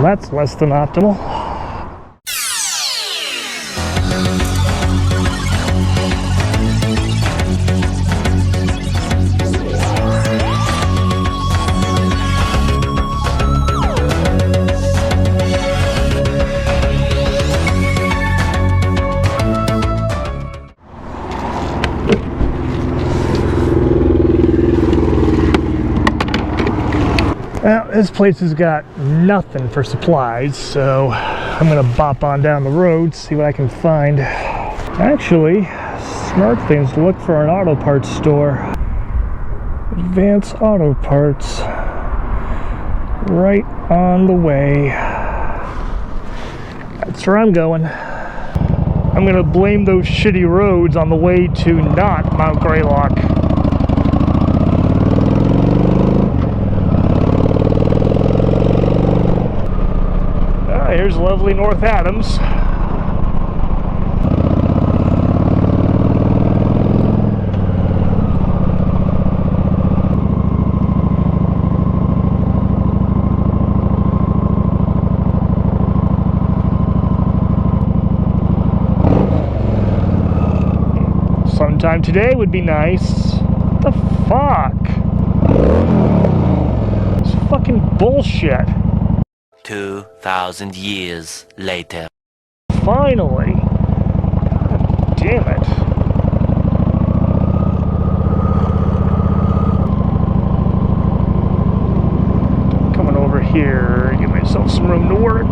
that's less than optimal. Well, this place has got nothing for supplies, so I'm gonna bop on down the road, see what I can find. Actually, smart thing is to look for an auto parts store. Advanced Auto Parts. Right on the way. That's where I'm going. I'm gonna blame those shitty roads on the way to not Mount Greylock. Here's lovely North Adams. Sometime today would be nice. What the fuck? It's fucking bullshit. 2,000 years later. Finally! God damn it. Coming over here, give myself some room to work.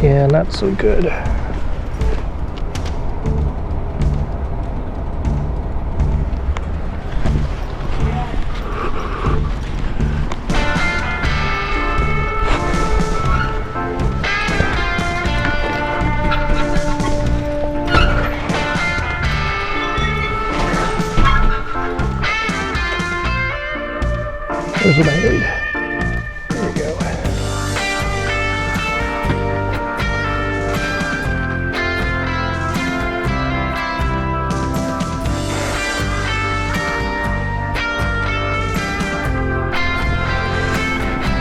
Yeah, not so good. Here's what I need. There we go.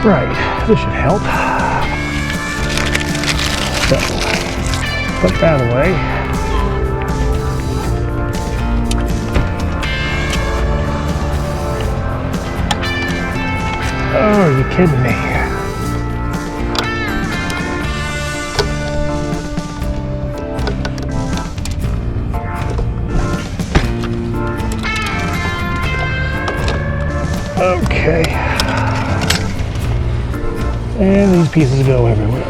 Right, this should help. So, put that away. Oh, are you kidding me? Okay. And these pieces go everywhere.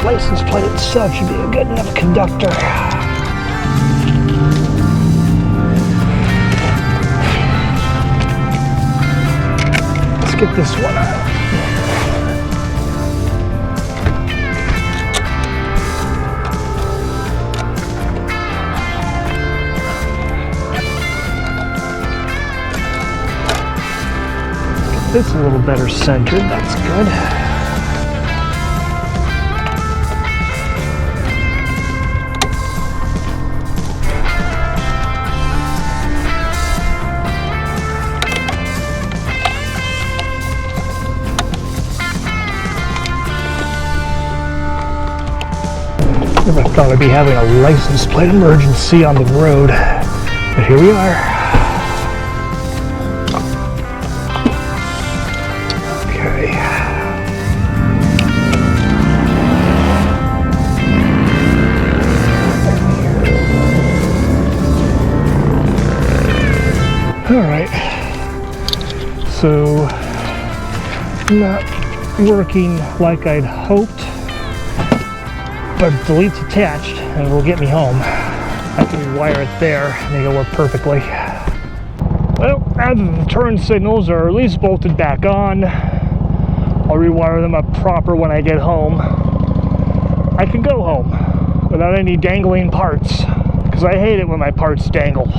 License plate itself should be a good enough conductor. Get this one out. Get this a little better centered, that's good. Never thought I'd be having a license plate emergency on the road, but here we are. Okay. All right. So, not working like I'd hoped. But delete's attached and it will get me home. I can wire it there and it'll work perfectly. Well, now that the turn signals are at least bolted back on, I'll rewire them up proper when I get home. I can go home without any dangling parts, because I hate it when my parts dangle.